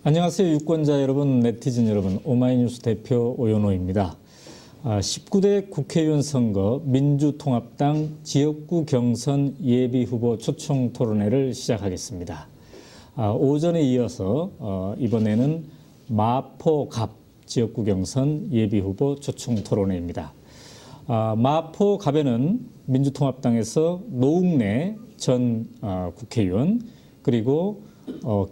안녕하세요. 유권자 여러분, 네티즌 여러분, 오마이뉴스 대표 오연호입니다. 19대 국회의원 선거 민주통합당 지역구 경선 예비후보 초청 토론회를 시작하겠습니다. 오전에 이어서 이번에는 마포갑 지역구 경선 예비후보 초청 토론회입니다. 마포갑에는 민주통합당에서 노웅래 전 국회의원 그리고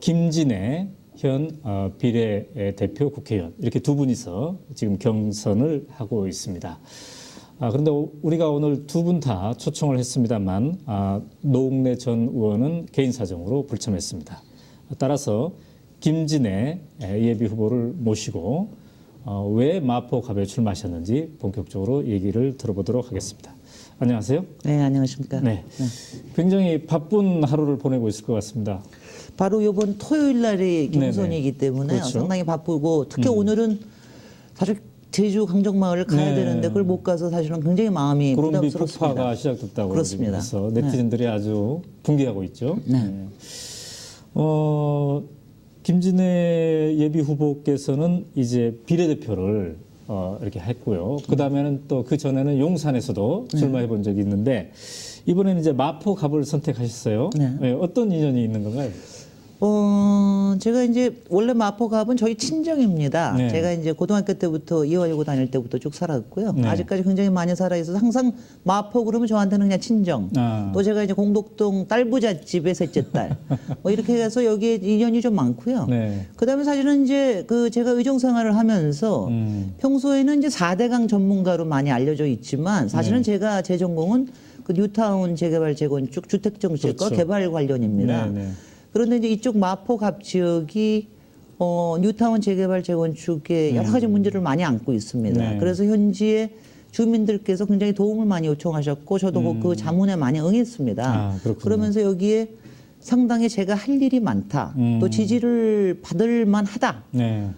김진애 현 비례대표 국회의원 이렇게 두 분이서 지금 경선을 하고 있습니다. 그런데 우리가 오늘 두 분 다 초청을 했습니다만 노웅래 전 의원은 개인 사정으로 불참했습니다. 따라서 김진애 예비 후보를 모시고 왜 마포갑에 출마하셨는지 본격적으로 얘기를 들어보도록 하겠습니다. 안녕하세요. 네, 안녕하십니까. 네. 굉장히 바쁜 하루를 보내고 있을 것 같습니다. 바로 이번 토요일 날이 경선이기 때문에 그렇죠. 상당히 바쁘고 특히 오늘은 사실 제주 강정마을을 가야 되는데 그걸 못 가서 사실은 굉장히 마음이 구름비 부담스럽습니다. 폭파가 시작됐다고 그렇습니다. 해서 네티즌들이 아주 분개하고 있죠. 네. 김진애 예비 후보께서는 이제 비례대표를 이렇게 했고요. 그 다음에는 또 그 전에는 용산에서도 출마해 본 적이 있는데 이번에는 이제 마포갑을 선택하셨어요. 네. 어떤 인연이 있는 건가요? 제가 이제 원래 마포갑은 저희 친정입니다. 네. 제가 이제 고등학교 때부터 이화여고 다닐 때부터 쭉 살았고요. 네. 아직까지 굉장히 많이 살아있어서 항상 마포 그러면 저한테는 그냥 친정. 또 제가 이제 공덕동 딸부잣집의 셋째 딸. 뭐 이렇게 해서 여기에 인연이 좀 많고요. 네. 그다음에 사실은 이제 그 제가 의정 생활을 하면서 평소에는 이제 4대강 전문가로 많이 알려져 있지만 사실은 제가 제 전공은 그 뉴타운 재개발 재건축 주택정책과 그렇죠. 개발 관련입니다. 네, 네. 그런데 이제 이쪽 마포갑 지역이 뉴타운 재개발 재건축에 여러 가지 문제를 많이 안고 있습니다. 네. 그래서 현지의 주민들께서 굉장히 도움을 많이 요청하셨고 저도 그 자문에 많이 응했습니다. 그렇군요. 그러면서 여기에 상당히 제가 할 일이 많다. 또 지지를 받을 만하다. 네.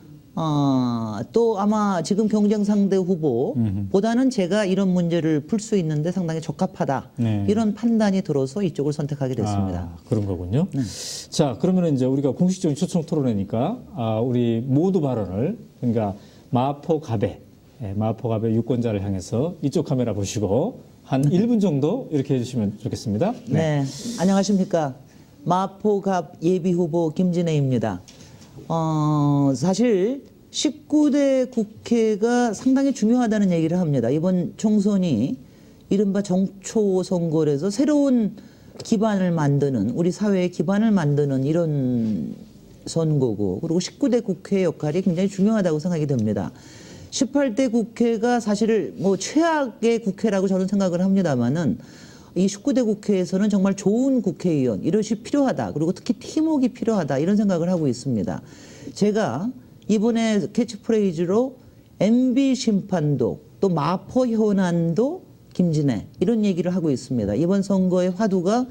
또 아마 지금 경쟁 상대 후보보다는 제가 이런 문제를 풀 수 있는데 상당히 적합하다. 네. 이런 판단이 들어서 이쪽을 선택하게 됐습니다. 그런 거군요. 네. 자, 그러면 이제 우리가 공식적인 초청 토론회니까 우리 모두 발언을 그러니까 마포갑의 유권자를 향해서 이쪽 카메라 보시고 한 1분 정도 이렇게 해주시면 좋겠습니다. 네. 안녕하십니까. 마포갑 예비후보 김진애입니다. 사실 19대 국회가 상당히 중요하다는 얘기를 합니다. 이번 총선이 이른바 정초 선거에서 새로운 기반을 만드는 우리 사회의 기반을 만드는 이런 선거고 그리고 19대 국회의 역할이 굉장히 중요하다고 생각이 됩니다. 18대 국회가 사실 뭐 최악의 국회라고 저는 생각을 합니다만은 이 19대 국회에서는 정말 좋은 국회의원 이것이 필요하다. 그리고 특히 팀워크가 필요하다. 이런 생각을 하고 있습니다. 제가 이번에 캐치프레이즈로 MB 심판도 또 마포 현안도 김진애 이런 얘기를 하고 있습니다. 이번 선거의 화두가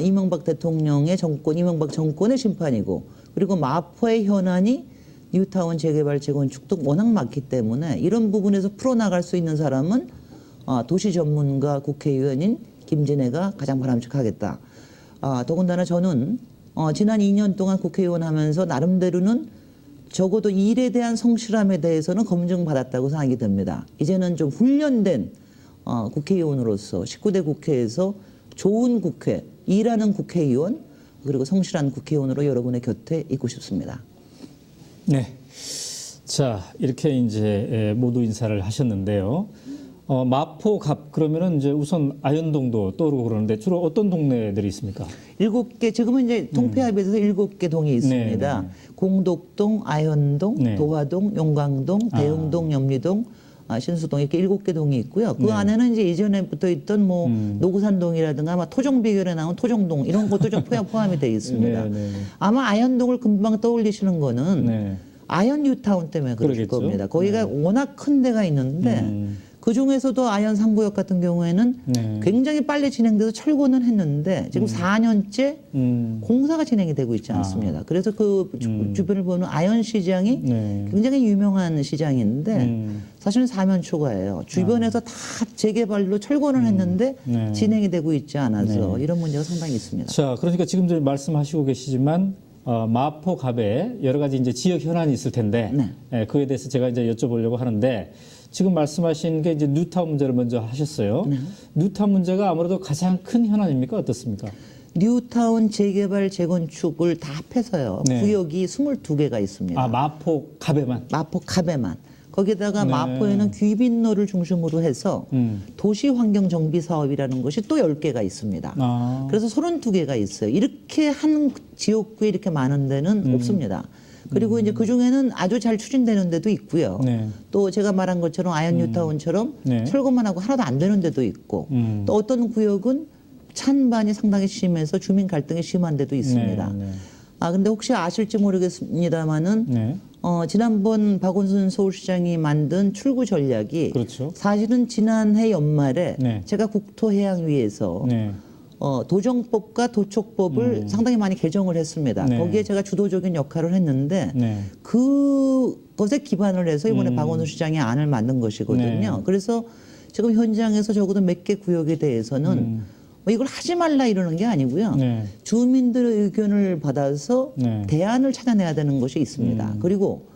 이명박 대통령의 정권, 이명박 정권의 심판이고 그리고 마포의 현안이 뉴타운 재개발 재건축도 워낙 많기 때문에 이런 부분에서 풀어나갈 수 있는 사람은 도시 전문가 국회의원인 김진애가 가장 바람직하겠다. 더군다나 저는 지난 2년 동안 국회의원 하면서 나름대로는 적어도 일에 대한 성실함에 대해서는 검증받았다고 생각이 듭니다. 이제는 좀 훈련된 국회의원으로서 19대 국회에서 좋은 국회, 일하는 국회의원 그리고 성실한 국회의원으로 여러분의 곁에 있고 싶습니다. 네. 자, 이렇게 이제 모두 인사를 하셨는데요. 마포갑 그러면은 이제 우선 아현동도 떠오르고 그러는데 주로 어떤 동네들이 있습니까? 7개, 지금은 이제 동폐합에서 7개 동이 있습니다. 네. 공덕동, 아현동, 네. 도화동, 용광동, 대흥동, 염리동, 신수동 이렇게 7개 동이 있고요. 그 네. 안에는 이제 이전에 붙어 있던 뭐 노구산동이라든가 아마 토종 비결에 나온 토종동 이런 것도 좀 포함이 되어 있습니다. 네, 네. 아마 아현동을 금방 떠올리시는 거는 네. 아현 뉴타운 때문에 그러실 그러겠죠. 겁니다. 거기가 워낙 큰 데가 있는데 그 중에서도 아현 3구역 같은 경우에는 네. 굉장히 빨리 진행돼서 철거는 했는데 지금 4년째 공사가 진행이 되고 있지 않습니다. 그래서 그 주변을 보면 아현 시장이 네. 굉장히 유명한 시장인데 사실은 사면 초과예요. 주변에서 다 재개발로 철거는 했는데 네. 진행이 되고 있지 않아서 네. 이런 문제가 상당히 있습니다. 자, 그러니까 지금 말씀하시고 계시지만 마포 갑에 여러 가지 이제 지역 현안이 있을 텐데 예, 그에 대해서 제가 이제 여쭤보려고 하는데 지금 말씀하신 게 이제 뉴타운 문제를 먼저 하셨어요. 뉴타운 문제가 아무래도 가장 큰 현안입니까? 어떻습니까? 뉴타운 재개발 재건축을 다 합해서요. 네. 구역이 22개가 있습니다. 아, 마포 갑에만. 마포 갑에만. 거기다가 네. 마포에는 귀빈로를 중심으로 해서 도시 환경 정비 사업이라는 것이 또 10개가 있습니다. 아. 그래서 32개가 있어요. 이렇게 한 지역구에 이렇게 많은 데는 없습니다. 그리고 이제 그 중에는 아주 잘 추진되는 데도 있고요. 네. 또 제가 말한 것처럼 아현 뉴타운처럼 네. 철거만 하고 하나도 안 되는 데도 있고 또 어떤 구역은 찬반이 상당히 심해서 주민 갈등이 심한 데도 있습니다. 네, 네. 아 근데 혹시 아실지 모르겠습니다만은 네. 지난번 박원순 서울시장이 만든 출구 전략이 그렇죠. 사실은 지난해 연말에 네. 제가 국토해양위에서 네. 도정법과 도촉법을 상당히 많이 개정을 했습니다. 네. 거기에 제가 주도적인 역할을 했는데 네. 그것에 기반을 해서 이번에 박원순 시장이 안을 만든 것이거든요. 네. 그래서 지금 현장에서 적어도 몇 개 구역에 대해서는 뭐 이걸 하지 말라 이러는 게 아니고요. 네. 주민들의 의견을 받아서 네. 대안을 찾아내야 되는 것이 있습니다. 그리고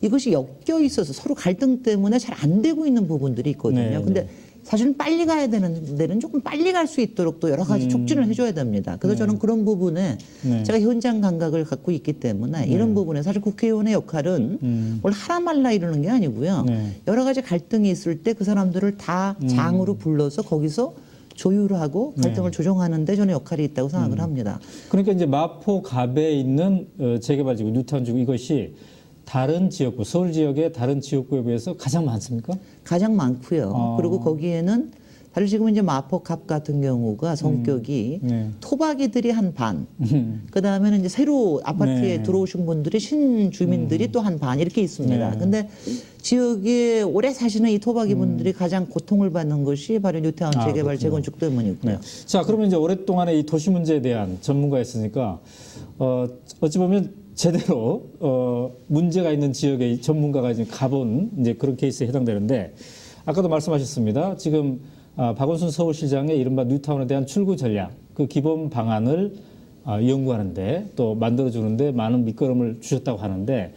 이것이 엮여 있어서 서로 갈등 때문에 잘 안 되고 있는 부분들이 있거든요. 네, 근데 사실은 빨리 가야 되는 데는 조금 빨리 갈 수 있도록 또 여러 가지 촉진을 해줘야 됩니다. 그래서 저는 그런 부분에 네. 제가 현장 감각을 갖고 있기 때문에 이런 부분에 사실 국회의원의 역할은 뭘 하라 말라 이러는 게 아니고요. 네. 여러 가지 갈등이 있을 때 그 사람들을 다 장으로 불러서 거기서 조율하고 갈등을 조정하는 데 저는 역할이 있다고 생각을 합니다. 그러니까 이제 마포 갑에 있는 재개발지구 뉴타운지구 이것이 다른 지역구 서울 지역의 다른 지역구에 비해서 가장 많습니까? 가장 많고요. 그리고 거기에는 사실 지금 이제 마포갑 같은 경우가 성격이 네. 토박이들이 한 반, 그 다음에는 이제 새로 아파트에 네. 들어오신 분들이 신주민들이 또 한 반 이렇게 있습니다. 네. 근데 지역에 오래 사시는 이 토박이 분들이 가장 고통을 받는 것이 바로 뉴타운 아, 재개발 그렇군요. 재건축 때문이고요. 네. 자, 그러면 이제 오랫동안에 이 도시 문제에 대한 전문가였으니까 어찌 보면 제대로 문제가 있는 지역의 전문가가 이제 가본 이제 그런 케이스에 해당되는데 아까도 말씀하셨습니다. 지금 박원순 서울시장의 이른바 뉴타운에 대한 출구 전략 그 기본 방안을 연구하는데 또 만들어주는데 많은 밑거름을 주셨다고 하는데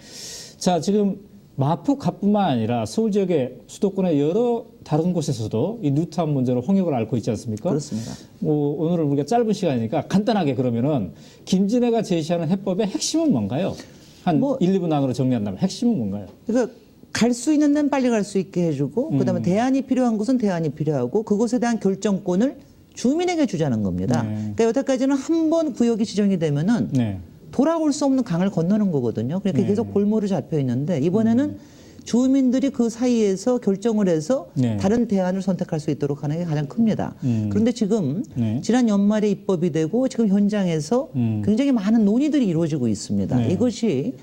자 지금 마포갑뿐만 아니라 서울 지역의 수도권의 여러 다른 곳에서도 이 뉴타운 문제로 홍역을 앓고 있지 않습니까? 그렇습니다. 오늘은 우리가 짧은 시간이니까 간단하게 그러면은 김진애가 제시하는 해법의 핵심은 뭔가요? 한 1, 2분 안으로 정리한다면 핵심은 뭔가요? 그러니까 갈 수 있는 데는 빨리 갈 수 있게 해주고 그다음에 대안이 필요한 곳은 대안이 필요하고 그것에 대한 결정권을 주민에게 주자는 겁니다. 네. 그러니까 여태까지는 한 번 구역이 지정이 되면은 네. 돌아올 수 없는 강을 건너는 거거든요. 그러니까 계속 골모로 잡혀 있는데 이번에는 주민들이 그 사이에서 결정을 해서 네. 다른 대안을 선택할 수 있도록 하는 게 가장 큽니다. 그런데 지금 네. 지난 연말에 입법이 되고 지금 현장에서 굉장히 많은 논의들이 이루어지고 있습니다. 네. 이것이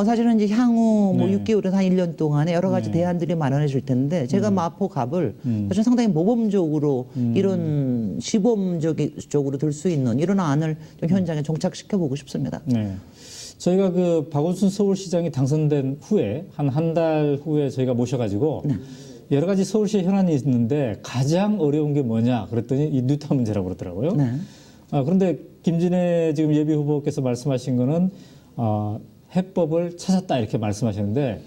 사실은 이제 향후 뭐 네. 6개월에서 한 1년 동안에 여러 가지 대안들이 마련해질 텐데 제가 마포갑을 사실 상당히 모범적으로 이런 시범적으로 들 수 있는 이런 안을 좀 현장에 정착시켜 보고 싶습니다. 네. 저희가 그 박원순 서울시장이 당선된 후에 한 달 후에 저희가 모셔가지고 여러 가지 서울시 현안이 있는데 가장 어려운 게 뭐냐 그랬더니 이 뉴타운 문제라고 그러더라고요. 네. 그런데 김진애 지금 예비 후보께서 말씀하신 거는 해법을 찾았다 이렇게 말씀하셨는데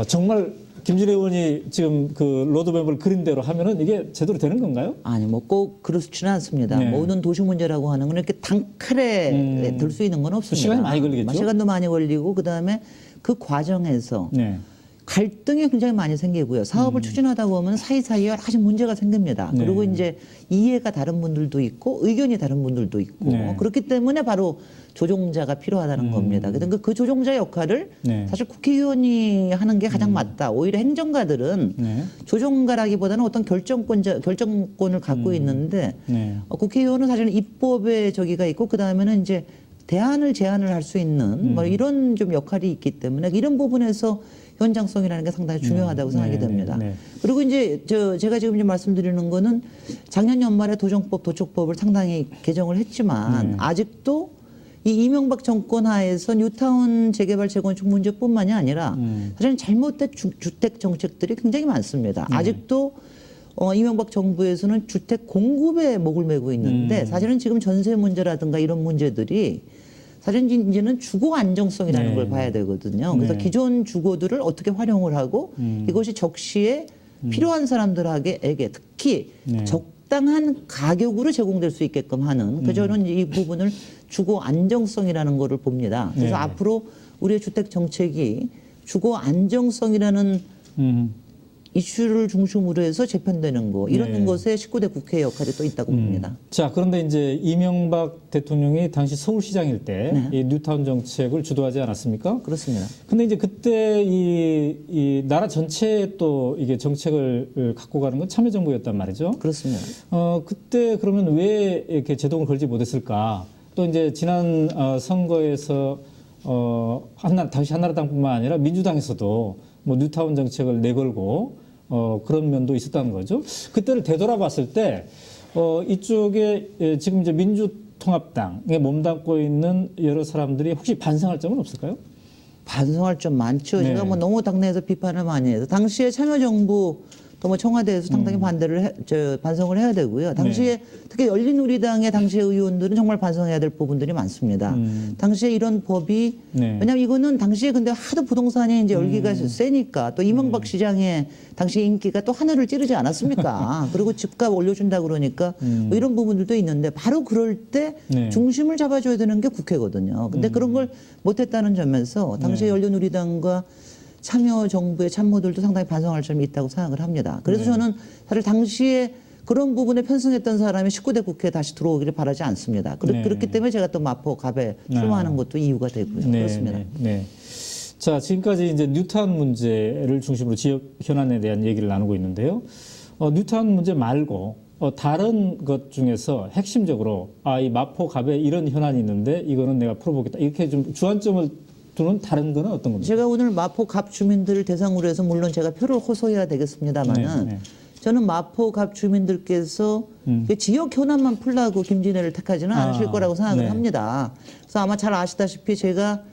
정말 김진애 의원이 지금 그 로드맵을 그린 대로 하면은 이게 제대로 되는 건가요? 아니 뭐 꼭 그렇지는 않습니다. 네. 모든 도시 문제라고 하는 건 이렇게 단칼에 들 수 있는 건 없습니다. 시간이 많이 걸리겠죠? 시간도 많이 걸리고 그다음에 그 과정에서 네. 갈등이 굉장히 많이 생기고요. 사업을 추진하다 보면 사이사이에 여러 가지 문제가 생깁니다. 네. 그리고 이제 이해가 다른 분들도 있고 의견이 다른 분들도 있고 네. 그렇기 때문에 바로 조종자가 필요하다는 겁니다. 그러니까 그 조종자 역할을 네. 사실 국회의원이 하는 게 가장 맞다. 오히려 행정가들은 네. 조종가라기보다는 어떤 결정권을 갖고 있는데 네. 국회의원은 사실은 입법의 저기가 있고 그 다음에는 이제 대안을 제안을 할 수 있는 뭐 이런 좀 역할이 있기 때문에 이런 부분에서 현장성이라는 게 상당히 중요하다고 생각이 됩니다. 네. 그리고 이제 제가 지금 이제 말씀드리는 거는 작년 연말에 도정법, 도촉법을 상당히 개정을 했지만 아직도 이 이명박 정권 하에서 뉴타운 재개발 재건축 문제뿐만이 아니라 사실은 잘못된 주택 정책들이 굉장히 많습니다. 아직도 이명박 정부에서는 주택 공급에 목을 메고 있는데 사실은 지금 전세 문제라든가 이런 문제들이 사실 이제는 주거 안정성이라는 네. 걸 봐야 되거든요. 그래서 네. 기존 주거들을 어떻게 활용을 하고 이것이 적시에 필요한 사람들에게 특히 네. 적당한 가격으로 제공될 수 있게끔 하는 그래서 저는 이 부분을 주거 안정성이라는 거를 봅니다. 그래서 네. 앞으로 우리의 주택 정책이 주거 안정성이라는 이슈를 중심으로 해서 재편되는 거 이런 네. 것에 19대 국회의 역할이 또 있다고 봅니다. 자, 그런데 이제 이명박 대통령이 당시 서울시장일 때 네. 이 뉴타운 정책을 주도하지 않았습니까? 그렇습니다. 근데 이제 그때 이 나라 전체에 또 이게 정책을 갖고 가는 건 참여정부였단 말이죠. 그렇습니다. 그때 그러면 왜 이렇게 제동을 걸지 못했을까? 또 이제 지난 선거에서 당시 한나라당뿐만 아니라 민주당에서도 뭐 뉴타운 정책을 내걸고 그런 면도 있었다는 거죠. 그때를 되돌아봤을 때 이쪽에 지금 이제 민주통합당에 몸담고 있는 여러 사람들이 혹시 반성할 점은 없을까요? 반성할 점 많죠. 네. 제가 뭐 너무 당내에서 비판을 많이 해서 당시에 참여정부 또 뭐 청와대에서 상당히 반성을 해야 되고요. 당시에 특히 열린우리당의 당시의 의원들은 정말 반성해야 될 부분들이 많습니다. 당시에 이런 법이 왜냐하면 이거는 당시에 근데 하도 부동산이 이제 열기가 세니까 또 이명박 시장의 당시 인기가 또 하늘을 찌르지 않았습니까? 그리고 집값 올려준다 그러니까 뭐 이런 부분들도 있는데 바로 그럴 때 중심을 잡아줘야 되는 게 국회거든요. 근데 그런 걸 못했다는 점에서 당시에 열린우리당과 참여정부의 참모들도 상당히 반성할 점이 있다고 생각을 합니다. 그래서 저는 사실 당시에 그런 부분에 편승했던 사람이 19대 국회에 다시 들어오기를 바라지 않습니다. 그렇기 때문에 제가 또 마포 갑에 출마하는 것도 이유가 되고요. 그렇습니다. 네. 자, 지금까지 이제 뉴타운 문제를 중심으로 지역 현안에 대한 얘기를 나누고 있는데요. 뉴타운 문제 말고 다른 것 중에서 핵심적으로 이 마포 갑에 이런 현안이 있는데 이거는 내가 풀어보겠다. 이렇게 좀 주안점을 두는 다른 거는 어떤 겁니까? 제가 오늘 마포 갑 주민들을 대상으로 해서 물론 제가 표를 호소해야 되겠습니다만은 저는 마포 갑 주민들께서 지역 현안만 풀라고 김진애를 택하지는 않으실 거라고 생각을 합니다. 그래서 아마 잘 아시다시피 제가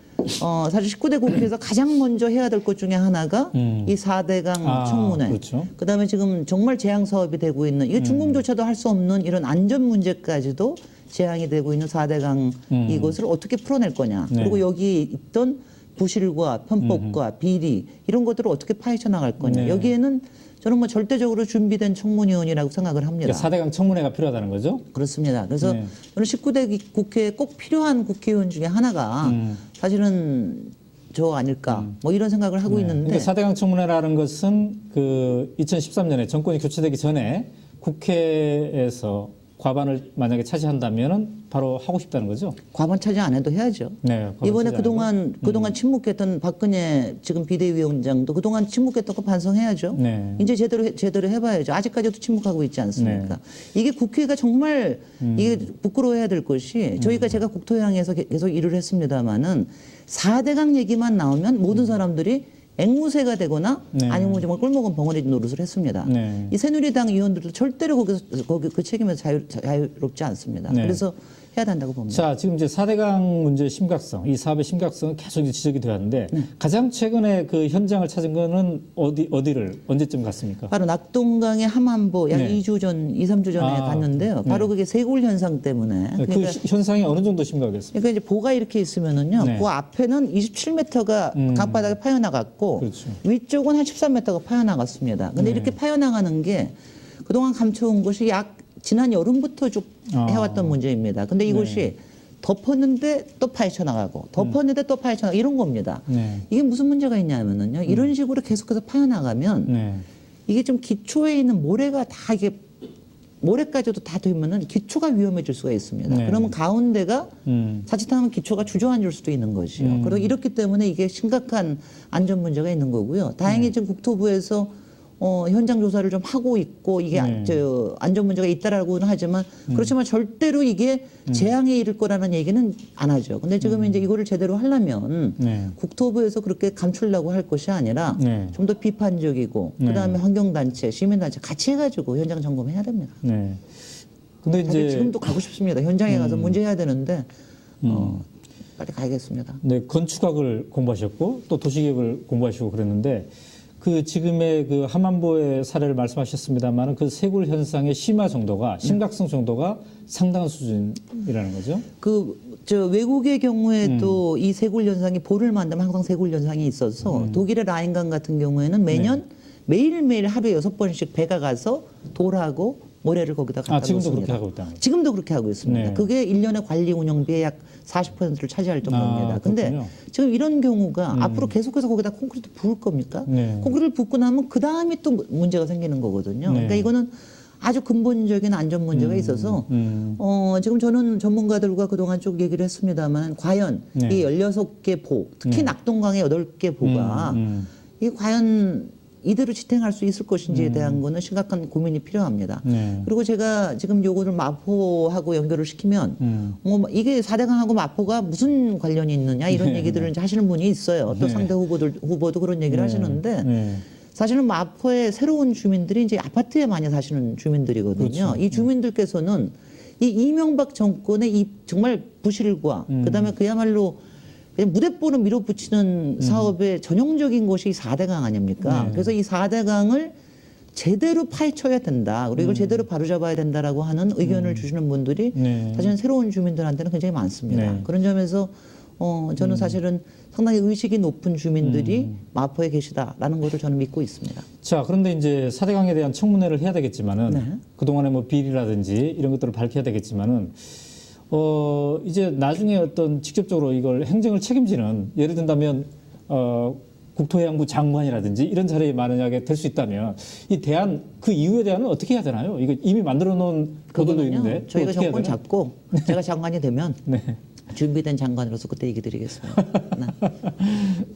사실 19대 국회에서 가장 먼저 해야 될 것 중에 하나가 이 4대강 청문회. 그렇죠. 그다음에 지금 정말 재앙 사업이 되고 있는 이게 준공조차도 할 수 없는 이런 안전 문제까지도 재앙이 되고 있는 4대강 이것을 어떻게 풀어낼 거냐. 그리고 여기 있던 부실과 편법과 비리 이런 것들을 어떻게 파헤쳐 나갈 거냐. 여기에는 저는 뭐 절대적으로 준비된 청문위원이라고 생각을 합니다. 그러니까 4대강 청문회가 필요하다는 거죠? 그렇습니다. 그래서 저는 19대 국회에 꼭 필요한 국회의원 중에 하나가 사실은 저 아닐까 뭐 이런 생각을 하고 있는데. 그러니까 4대강 청문회라는 것은 그 2013년에 정권이 교체되기 전에 국회에서 과반을 만약에 차지한다면은 바로 하고 싶다는 거죠? 과반 차지 안 해도 해야죠. 네. 이번에 그동안 침묵했던 박근혜 지금 비대위원장도 그동안 침묵했던 거 반성해야죠. 이제 제대로 해봐야죠. 아직까지도 침묵하고 있지 않습니까? 이게 국회가 정말 이게 부끄러워해야 될 것이 제가 국토향에서 계속 일을 했습니다마는 4대강 얘기만 나오면 모든 사람들이 앵무새가 되거나 아니면 정말 꿀먹은 벙어리 노릇을 했습니다. 이 새누리당 의원들도 절대로 그 책임에서 자유롭지 않습니다. 그래서 해야 된다고 봅니다. 자, 지금 이제 4대강 문제의 심각성, 이 사업의 심각성은 계속 이제 지적이 되었는데 가장 최근에 그 현장을 찾은 거는 어디를 언제쯤 갔습니까? 바로 낙동강의 함안보 약 2주 전, 2, 3주 전에 갔는데요. 바로 그게 세골 현상 때문에. 그 현상이 어느 정도 심각했습니까? 그러니까 이제 보가 이렇게 있으면은요. 그 앞에는 27m가 강바닥에 파여나갔고 위쪽은 한 13m가 파여나갔습니다. 근데 이렇게 파여나가는 게 그동안 감춰온 것이 지난 여름부터 쭉 해왔던 문제입니다. 근데 이것이 덮었는데 또 파헤쳐 나가고 덮었는데 또 파헤쳐 나가고 이런 겁니다. 이게 무슨 문제가 있냐면은요. 이런 식으로 계속해서 파여나가면 이게 좀 기초에 있는 모래가 다 이게 모래까지도 다 되면은 기초가 위험해질 수가 있습니다. 그러면 가운데가 자칫하면 기초가 주저앉을 수도 있는 것이요. 그리고 이렇기 때문에 이게 심각한 안전 문제가 있는 거고요. 다행히 지금 국토부에서 현장 조사를 좀 하고 있고 이게 안전 문제가 있다라고는 하지만 그렇지만 절대로 이게 재앙에 이를 거라는 얘기는 안 하죠. 근데 지금 이제 이거를 제대로 하려면 국토부에서 그렇게 감추려고 할 것이 아니라 좀 더 비판적이고 그다음에 환경단체, 시민단체 같이 해가지고 현장 점검해야 됩니다. 근데 이제 지금도 가고 싶습니다. 현장에 가서 문제해야 되는데 빨리 가야겠습니다. 건축학을 공부하셨고 또 도시계획을 공부하시고 그랬는데 그 지금의 그 함안보의 사례를 말씀하셨습니다만 그 쇄골 현상의 심화 정도가 심각성 정도가 상당한 수준이라는 거죠. 저 외국의 경우에도 이 쇄골 현상이 볼을 만들면 항상 쇄골 현상이 있어서 독일의 라인강 같은 경우에는 매년 매일매일 하루에 6번씩 배가 가서 돌하고 모래를 거기다 갖다 지금도 놓습니다. 그렇게 하고 있다. 지금도 그렇게 하고 있습니다. 네. 그게 1년의 관리 운영비의 약 40%를 차지할 정도입니다. 근데 그렇군요. 지금 이런 경우가 앞으로 계속해서 거기다 콘크리트 부을 겁니까? 네. 콘크리트 붓고 나면 그 다음에 또 문제가 생기는 거거든요. 네. 그러니까 이거는 아주 근본적인 안전 문제가 있어서 지금 저는 전문가들과 그동안 쭉 얘기를 했습니다만 과연 네. 이 16개 보, 특히 낙동강의 8개 보가 이 과연 이대로 지탱할 수 있을 것인지에 대한 거는 심각한 고민이 필요합니다. 네. 그리고 제가 지금 요거를 마포하고 연결을 시키면 뭐 이게 4대강하고 마포가 무슨 관련이 있느냐 이런 얘기들을 이제 하시는 분이 있어요. 또 상대 후보도 그런 얘기를 하시는데 네. 사실은 마포의 새로운 주민들이 이제 아파트에 많이 사시는 주민들이거든요. 그렇죠. 이 주민들께서는 이 이명박 정권의 이 정말 부실과 그다음에 그야말로 그냥 무대뽀로 밀어붙이는 사업의 전형적인 것이 4대강 아닙니까? 네. 그래서 이 4대강을 제대로 파헤쳐야 된다. 그리고 이걸 제대로 바로잡아야 된다라고 하는 의견을 주시는 분들이 네. 사실은 새로운 주민들한테는 굉장히 많습니다. 네. 그런 점에서 저는 사실은 상당히 의식이 높은 주민들이 마포에 계시다라는 것을 저는 믿고 있습니다. 자, 그런데 이제 4대강에 대한 청문회를 해야 되겠지만은 네. 그동안의 뭐 비리라든지 이런 것들을 밝혀야 되겠지만은 이제 나중에 어떤 직접적으로 이걸 행정을 책임지는 예를 든다면 국토해양부 장관이라든지 이런 자리에 만약에 될 수 있다면 이 대안 그 이후에 대안은 어떻게 해야 되나요? 이거 이미 만들어 놓은 보도도 있는데 저희가 어떻게 해야 정권 되나? 잡고 제가 장관이 되면 네. 준비된 장관으로서 그때 얘기 드리겠습니다. 네.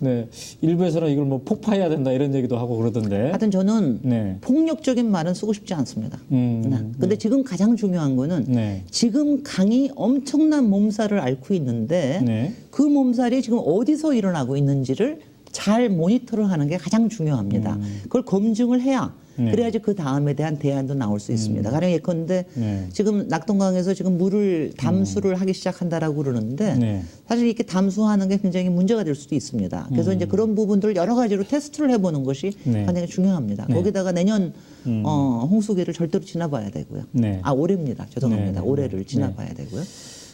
네. 일부에서는 이걸 뭐 폭파해야 된다 이런 얘기도 하고 그러던데. 하여튼 저는 네. 폭력적인 말은 쓰고 싶지 않습니다. 네. 근데 지금 가장 중요한 거는 네. 지금 강이 엄청난 몸살을 앓고 있는데 네. 그 몸살이 지금 어디서 일어나고 있는지를 잘 모니터를 하는 게 가장 중요합니다. 그걸 검증을 해야 네. 그래야지 그 다음에 대한 대안도 나올 수 있습니다. 가령 예컨대 네. 지금 낙동강에서 지금 물을 담수를 하기 시작한다라고 그러는데 네. 사실 이렇게 담수하는 게 굉장히 문제가 될 수도 있습니다. 그래서 이제 그런 부분들을 여러 가지로 테스트를 해보는 것이 네. 굉장히 중요합니다. 거기다가 내년 홍수기를 절대로 지나봐야 되고요. 네. 올해입니다. 죄송합니다. 네. 올해를 지나봐야 되고요.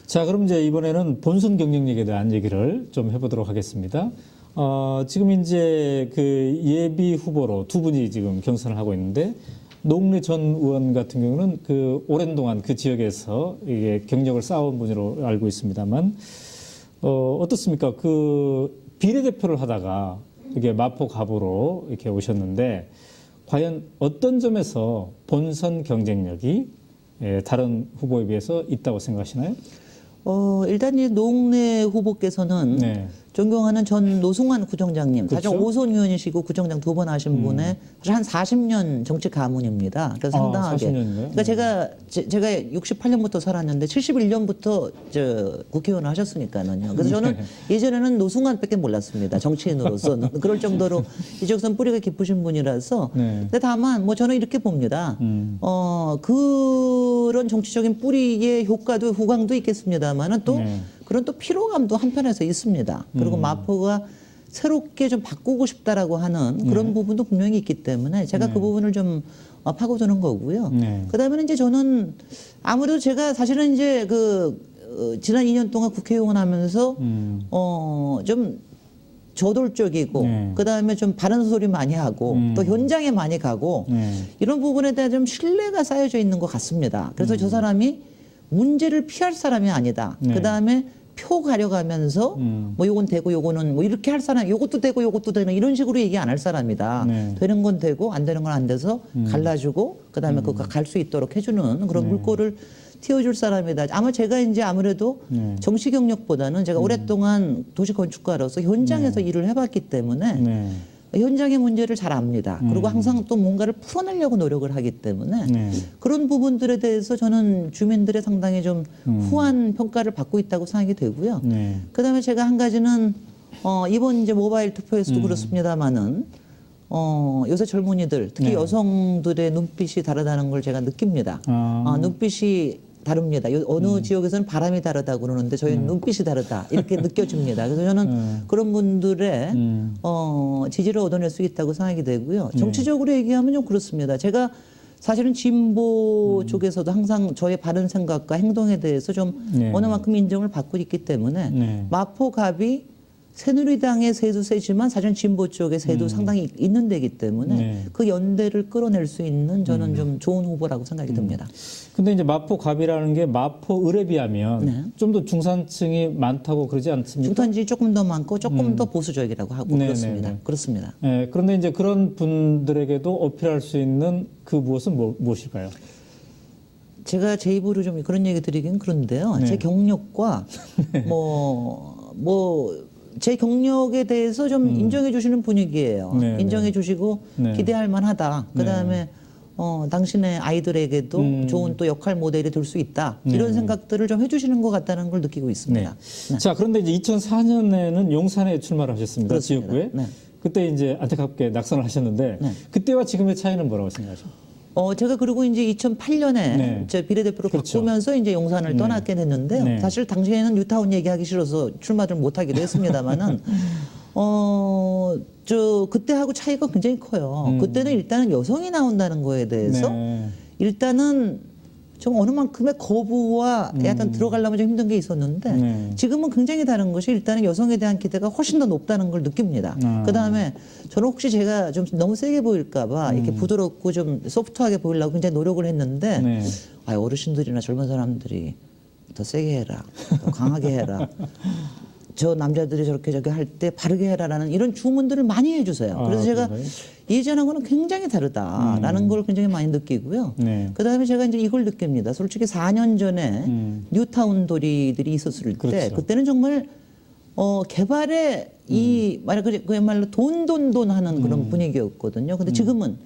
자, 그럼 이제 이번에는 본선 경쟁력에 대한 얘기를 좀 해보도록 하겠습니다. 지금 이제 그 예비 후보로 두 분이 지금 경선을 하고 있는데 노웅래 전 의원 같은 경우는 그 오랜 동안 그 지역에서 이게 경력을 쌓아온 분으로 알고 있습니다만 어떻습니까? 그 비례대표를 하다가 이게 마포 갑으로 이렇게 오셨는데 과연 어떤 점에서 본선 경쟁력이 다른 후보에 비해서 있다고 생각하시나요? 일단 이 노웅래 후보께서는 네. 존경하는 전 노승환 구청장님, 사실 그렇죠? 오선 의원이시고 구청장 2번 하신 분의 사실 한 40년 정치 가문입니다. 그래서 상당하게. 40년 인가요? 그러니까 제가 68년부터 살았는데 71년부터 국회의원을 하셨으니까는요. 그래서 저는 예전에는 노승환밖에 몰랐습니다. 정치인으로서는 그럴 정도로 이쪽선 뿌리가 깊으신 분이라서. 네. 근데 다만 뭐 저는 이렇게 봅니다. 그런 정치적인 뿌리의 효과도 후광도 있겠습니다만은 또 네. 그런 또 피로감도 한편에서 있습니다. 그리고 마포가 새롭게 좀 바꾸고 싶다라고 하는 그런 부분도 분명히 있기 때문에 제가 그 부분을 좀 파고드는 거고요. 네. 그다음에는 이제 저는 아무래도 제가 사실은 이제 지난 2년 동안 국회의원 하면서 좀 저돌적이고 네. 그다음에 좀 바른 소리 많이 하고 또 현장에 많이 가고 네. 이런 부분에 대한 좀 신뢰가 쌓여져 있는 것 같습니다. 그래서 저 사람이 문제를 피할 사람이 아니다. 네. 그다음에 표 가려가면서 뭐 요건 되고 요거는 뭐 이렇게 할 사람, 요것도 되고 요것도 되는 이런 식으로 얘기 안 할 사람이다. 네. 되는 건 되고 안 되는 건 안 돼서 갈라주고 그다음에 그거 갈 수 있도록 해주는 그런 물꼬를 틔워줄 사람이다. 아마 제가 이제 아무래도 정치 경력보다는 제가 오랫동안 도시 건축가로서 현장에서 일을 해봤기 때문에 네. 현장의 문제를 잘 압니다. 그리고 항상 또 뭔가를 풀어내려고 노력을 하기 때문에 네. 그런 부분들에 대해서 저는 주민들의 상당히 좀 후한 평가를 받고 있다고 생각이 되고요. 네. 그다음에 제가 한 가지는 이번 이제 모바일 투표에서도 그렇습니다만은 요새 젊은이들 특히 네. 여성들의 눈빛이 다르다는 걸 제가 느낍니다. 눈빛이 다릅니다. 어느 지역에서는 바람이 다르다고 그러는데 저희는 눈빛이 다르다 이렇게 느껴집니다. 그래서 저는 그런 분들의 지지를 얻어낼 수 있다고 생각이 되고요. 정치적으로 얘기하면 좀 그렇습니다. 제가 사실은 진보 쪽에서도 항상 저의 바른 생각과 행동에 대해서 좀 어느 만큼 인정을 받고 있기 때문에 마포갑이 새누리당의 세도 세지만 사실 진보 쪽의 세도 상당히 있는 데이기 때문에 그 연대를 끌어낼 수 있는 저는 좀 좋은 후보라고 생각이 듭니다. 근데 이제 마포갑이라는 게 마포을에 비하면 좀 더 중산층이 많다고 그러지 않습니까? 중산층이 조금 더 많고 조금 더 보수적이라고 하고 그렇습니다. 그렇습니다. 네, 그런데 이제 그런 분들에게도 어필할 수 있는 그 무엇은 무엇일까요? 제가 제 입으로 좀 그런 얘기 드리긴 그런데요. 제 경력과 제 경력에 대해서 좀 인정해 주시는 분위기예요. 인정해 주시고 기대할 만하다. 그다음에 당신의 아이들에게도 좋은 또 역할 모델이 될 수 있다. 이런 생각들을 좀 해주시는 것 같다는 걸 느끼고 있습니다. 자, 그런데 이제 2004년에는 용산에 출마를 하셨습니다. 그렇습니다. 지역구에. 그때 이제 안타깝게 낙선을 하셨는데 그때와 지금의 차이는 뭐라고 생각하십니까? 제가 그리고 이제 2008년에 제 비례대표로 바꾸면서 이제 용산을 떠났게 됐는데요. 사실 당시에는 뉴타운 얘기하기 싫어서 출마를 못 하기도 했습니다만은 그때하고 차이가 굉장히 커요. 그때는 일단은 여성이 나온다는 거에 대해서 일단은 좀 어느 만큼의 거부와 약간 들어가려면 좀 힘든 게 있었는데 지금은 굉장히 다른 것이 일단은 여성에 대한 기대가 훨씬 더 높다는 걸 느낍니다. 그다음에 저는 혹시 제가 좀 너무 세게 보일까 봐 이렇게 부드럽고 좀 소프트하게 보이려고 굉장히 노력을 했는데 어르신들이나 젊은 사람들이 더 세게 해라, 더 강하게 해라. 저 남자들이 저렇게 할 때 바르게 해라라는 이런 주문들을 많이 해주세요. 그래서 제가 예전하고는 굉장히 다르다라는 걸 굉장히 많이 느끼고요. 그다음에 제가 이제 이걸 느낍니다. 솔직히 4년 전에 뉴타운 도리들이 있었을 때 그때는 정말 개발에 그야말로 돈 하는 그런 분위기였거든요. 근데 지금은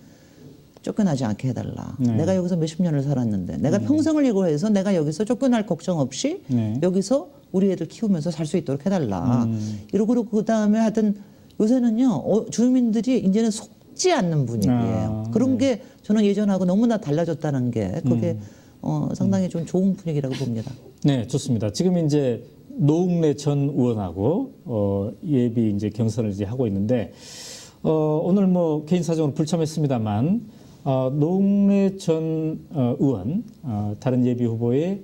쫓겨나지 않게 해달라. 내가 여기서 몇십 년을 살았는데 내가 평생을 이거 해서 내가 여기서 쫓겨날 걱정 없이 여기서 우리 애들 키우면서 살 수 있도록 해달라. 이러고 그다음에 하여튼 요새는요 주민들이 이제는 속지 않는 분위기예요. 그런 게 저는 예전하고 너무나 달라졌다는 게 그게 상당히 좀 좋은 분위기라고 봅니다. 네, 좋습니다. 지금 이제 노웅래 전 의원하고 예비 이제 경선을 이제 하고 있는데 오늘 뭐 개인 사정으로 불참했습니다만 노웅래 전 의원 다른 예비 후보의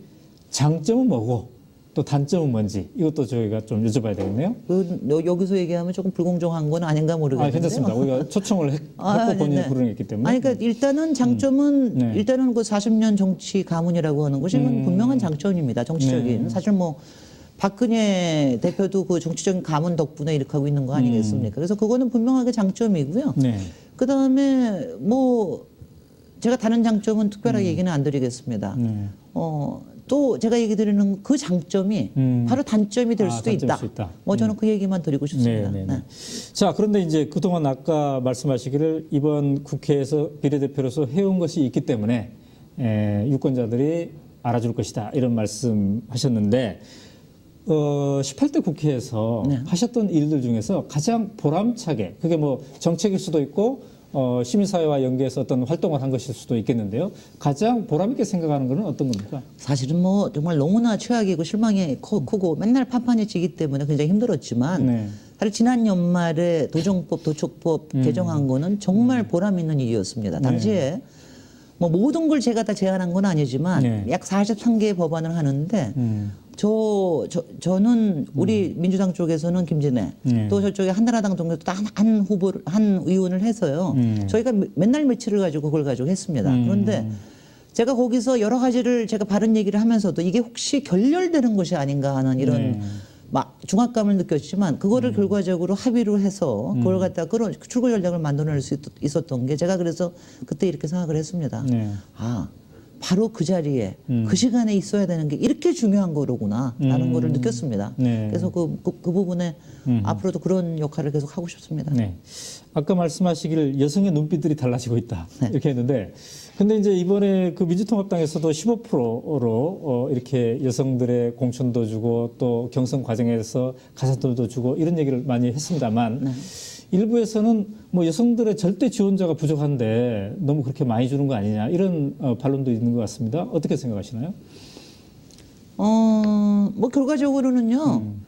장점은 뭐고 또 단점은 뭔지 이것도 저희가 좀 여쭤봐야 되겠네요. 여기서 얘기하면 조금 불공정한 건 아닌가 모르겠는데요. 괜찮습니다. 우리가 초청을 했고 본인이 부르기 때문에. 그러니까 일단은 장점은 일단은 그 40년 정치 가문이라고 하는 것이 분명한 장점입니다. 정치적인. 사실 뭐 박근혜 대표도 그 정치적인 가문 덕분에 이렇게 하고 있는 거 아니겠습니까? 그래서 그거는 분명하게 장점이고요. 그다음에 뭐 제가 다른 장점은 특별하게 얘기는 안 드리겠습니다. 또 제가 얘기 드리는 그 장점이 바로 단점이 될 수도 있다. 뭐 저는 그 얘기만 드리고 싶습니다. 자, 그런데 이제 그동안 아까 말씀하시기를 이번 국회에서 비례대표로서 해온 것이 있기 때문에 유권자들이 알아줄 것이다 이런 말씀하셨는데 18대 국회에서 하셨던 일들 중에서 가장 보람차게 그게 뭐 정책일 수도 있고 시민사회와 연계해서 어떤 활동을 한 것일 수도 있겠는데요. 가장 보람있게 생각하는 것은 어떤 겁니까? 사실은 뭐 정말 너무나 최악이고 실망이 크고 맨날 판판이 치기 때문에 굉장히 힘들었지만 사실 지난 연말에 도정법, 도촉법 개정한 거는 정말 보람 있는 일이었습니다. 당시에 뭐 모든 걸 제가 다 제안한 건 아니지만 약 43개의 법안을 하는데 저는 우리 민주당 쪽에서는 김진애 또 저쪽에 한나라당 동료도 한 의원을 해서요. 저희가 맨날 며칠을 가지고 그걸 가지고 했습니다. 그런데 제가 거기서 여러 가지를 제가 바른 얘기를 하면서도 이게 혹시 결렬되는 것이 아닌가 하는 이런 중압감을 느꼈지만 그거를 결과적으로 합의를 해서 그걸 갖다가 출구 전략을 만들어낼 수 있었던 게 제가 그래서 그때 이렇게 생각을 했습니다. 바로 그 자리에 그 시간에 있어야 되는 게 이렇게 중요한 거로구나 라는 거를 느꼈습니다. 그래서 그 부분에 앞으로도 그런 역할을 계속 하고 싶습니다. 아까 말씀하시기를 여성의 눈빛들이 달라지고 있다 이렇게 했는데 근데 이제 이번에 그 민주통합당에서도 15%로 이렇게 여성들의 공천도 주고 또 경선 과정에서 가산점도 주고 이런 얘기를 많이 했습니다만 일부에서는 뭐 여성들의 절대 지원자가 부족한데 너무 그렇게 많이 주는 거 아니냐 이런 반론도 있는 것 같습니다. 어떻게 생각하시나요? 뭐 결과적으로는요.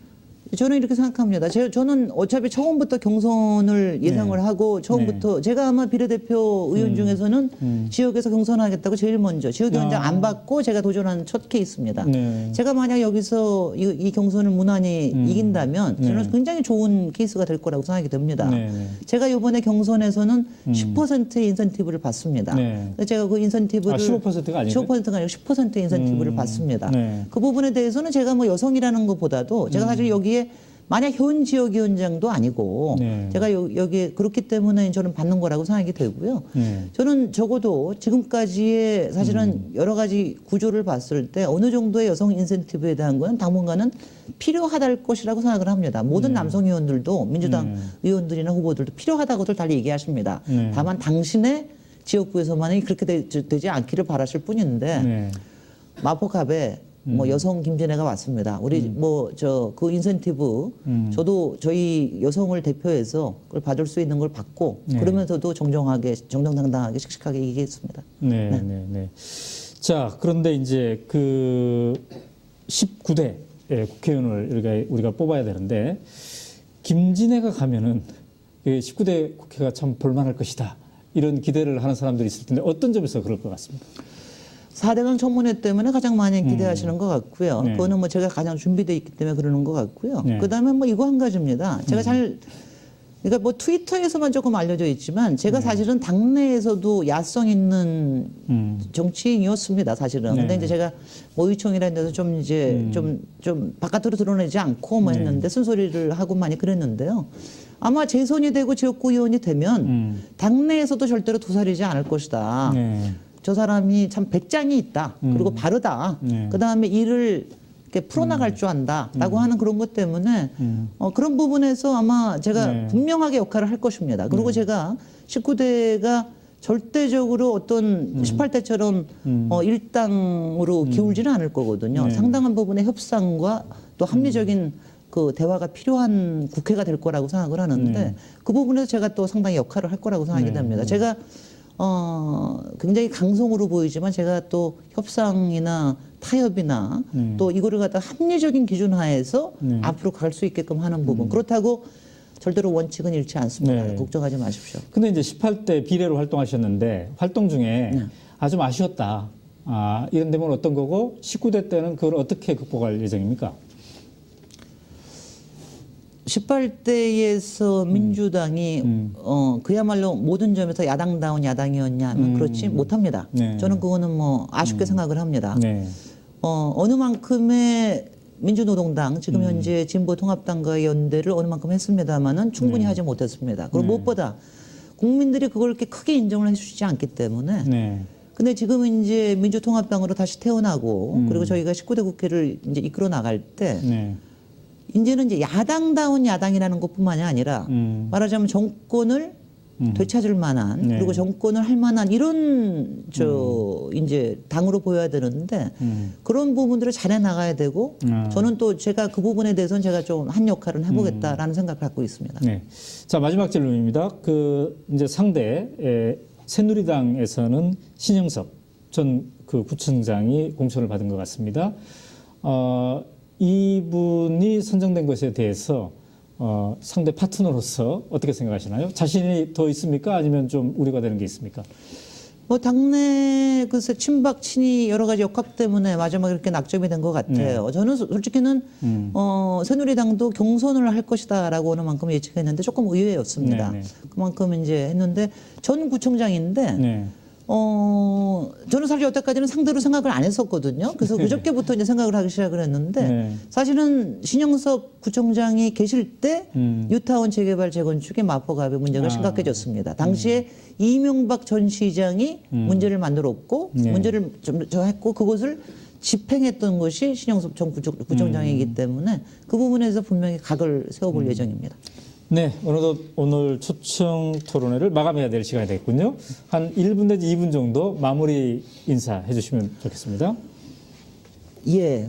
저는 이렇게 생각합니다. 저는 어차피 처음부터 경선을 예상을 하고 처음부터 제가 아마 비례대표 의원 중에서는 지역에서 경선하겠다고 제일 먼저 지역위원장 안 받고 제가 도전한 첫 케이스입니다. 네. 제가 만약 여기서 이 경선을 무난히 이긴다면 저는 굉장히 좋은 케이스가 될 거라고 생각이 듭니다. 네. 제가 이번에 경선에서는 10%의 인센티브를 받습니다. 네. 그래서 제가 그 인센티브를 15%가 아니고 15%가 아니고 10%의 인센티브를 받습니다. 네. 그 부분에 대해서는 제가 뭐 여성이라는 것보다도 제가 사실 여기에 만약 현 지역위원장도 아니고 네. 제가 여기에 그렇기 때문에 저는 받는 거라고 생각이 되고요. 네. 저는 적어도 지금까지의 사실은 여러 가지 구조를 봤을 때 어느 정도의 여성 인센티브에 대한 거는 당분간은 필요하다할 것이라고 생각을 합니다. 모든 남성 의원들도 민주당 의원들이나 후보들도 필요하다고들 달리 얘기하십니다. 다만 당신의 지역구에서만이 그렇게 되지 않기를 바라실 뿐인데 네. 마포갑에 뭐 여성 김진애가 왔습니다. 우리 뭐 그 인센티브 저도 저희 여성을 대표해서 그걸 받을 수 있는 걸 받고 그러면서도 정정당당하게 씩씩하게 얘기했습니다. 네, 네, 네. 자, 그런데 이제 그 19대 국회의원을 우리가 뽑아야 되는데 김진애가 가면은 19대 국회가 참 볼만할 것이다. 이런 기대를 하는 사람들이 있을 텐데 어떤 점에서 그럴 것 같습니까? 4대강 청문회 때문에 가장 많이 기대하시는 것 같고요. 네. 그거는 뭐 제가 가장 준비되어 있기 때문에 그러는 것 같고요. 네. 그다음에 뭐 이거 한 가지입니다. 제가 그러니까 뭐 트위터에서만 조금 알려져 있지만 제가 사실은 당내에서도 야성 있는 정치인이었습니다. 사실은. 근데 이제 제가 뭐 의총이라는 데서 좀 이제 좀 바깥으로 드러내지 않고 뭐 했는데 쓴소리를 하고 많이 그랬는데요. 아마 재선이 되고 지역구 의원이 되면 당내에서도 절대로 도사리지 않을 것이다. 네. 저 사람이 참 배짱이 있다. 그리고 바르다. 그다음에 일을 이렇게 풀어나갈 줄 안다라고 하는 그런 것 때문에 그런 부분에서 아마 제가 분명하게 역할을 할 것입니다. 그리고 제가 19대가 절대적으로 어떤 18대처럼 일당으로 기울지는 않을 거거든요. 상당한 부분의 협상과 또 합리적인 그 대화가 필요한 국회가 될 거라고 생각을 하는데 그 부분에서 제가 또 상당히 역할을 할 거라고 생각이 됩니다. 제가 굉장히 강성으로 보이지만 제가 또 협상이나 타협이나 또 이거를 갖다 합리적인 기준 하에서 앞으로 갈 수 있게끔 하는 부분. 그렇다고 절대로 원칙은 잃지 않습니다. 네. 걱정하지 마십시오. 근데 이제 18대 비례로 활동하셨는데 활동 중에 좀 아쉬웠다. 이런 데면 어떤 거고 19대 때는 그걸 어떻게 극복할 예정입니까? 18대에서 민주당이 그야말로 모든 점에서 야당다운 야당이었냐 하면 그렇지 못합니다. 네. 저는 그거는 뭐 아쉽게 생각을 합니다. 네. 어느 만큼의 민주노동당 지금 현재 진보통합당과의 연대를 어느 만큼 했습니다마는 충분히 하지 못했습니다. 그리고 무엇보다 국민들이 그걸 이렇게 크게 인정을 해주시지 않기 때문에 네. 근데 지금 이제 민주통합당으로 다시 태어나고 그리고 저희가 19대 국회를 이제 이끌어 나갈 때 네. 이제는 이제 야당다운 야당이라는 것뿐만이 아니라 말하자면 정권을 되찾을 만한 네. 그리고 정권을 할 만한 이런 이제 당으로 보여야 되는데 그런 부분들을 잘해 나가야 되고 저는 또 제가 그 부분에 대해서는 제가 좀 한 역할을 해보겠다라는 생각을 갖고 있습니다. 네. 자, 마지막 질문입니다. 그 이제 상대 새누리당에서는 신영섭 전 그 구청장이 공천을 받은 것 같습니다. 이분이 선정된 것에 대해서 상대 파트너로서 어떻게 생각하시나요? 자신이 더 있습니까? 아니면 좀 우려가 되는 게 있습니까? 뭐 당내 글쎄 친박 친이 여러 가지 역학 때문에 마지막에 이렇게 낙점이 된 것 같아요. 저는 솔직히는 새누리당도 경선을 할 것이다라고 하는 만큼 예측했는데 조금 의외였습니다. 네, 네. 그만큼 이제 했는데 전 구청장인데 네. 저는 사실 여태까지는 상대로 생각을 안 했었거든요. 그래서 그저께부터 이제 생각을 하기 시작을 했는데 네. 사실은 신영섭 구청장이 계실 때 뉴타운 재개발 재건축의 마포갑의 문제가 심각해졌습니다. 당시에 이명박 전 시장이 문제를 만들었고 네. 문제를 좀 했고 그것을 집행했던 것이 신영섭 전 구청장이기 때문에 그 부분에서 분명히 각을 세워볼 예정입니다. 네, 오늘 초청 토론회를 마감해야 될 시간이 됐군요. 한 1분 내지 2분 정도 마무리 인사해 주시면 좋겠습니다. 예.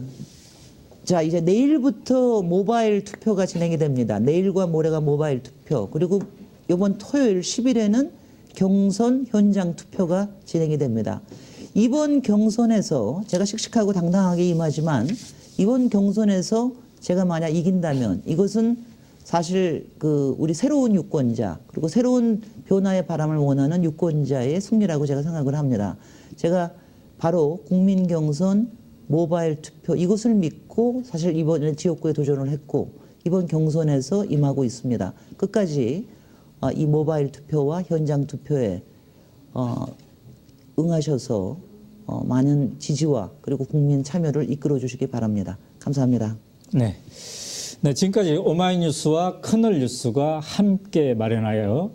자, 이제 내일부터 모바일 투표가 진행이 됩니다. 내일과 모레가 모바일 투표. 그리고 이번 토요일 10일에는 경선 현장 투표가 진행이 됩니다. 이번 경선에서 제가 씩씩하고 당당하게 임하지만 이번 경선에서 제가 만약 이긴다면 이것은 사실 그 우리 새로운 유권자 그리고 새로운 변화의 바람을 원하는 유권자의 승리라고 제가 생각을 합니다. 제가 바로 국민 경선 모바일 투표 이것을 믿고 사실 이번에 지역구에 도전을 했고 이번 경선에서 임하고 있습니다. 끝까지 이 모바일 투표와 현장 투표에 응하셔서 많은 지지와 그리고 국민 참여를 이끌어 주시기 바랍니다. 감사합니다. 네. 네, 지금까지 오마이뉴스와 커널뉴스가 함께 마련하여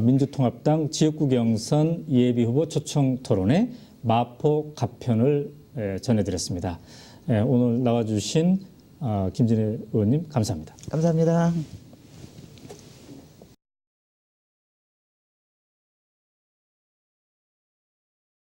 민주통합당 지역구 경선 예비후보 초청 토론회 마포 가편을 전해드렸습니다. 오늘 나와주신 김진애 의원님 감사합니다. 감사합니다.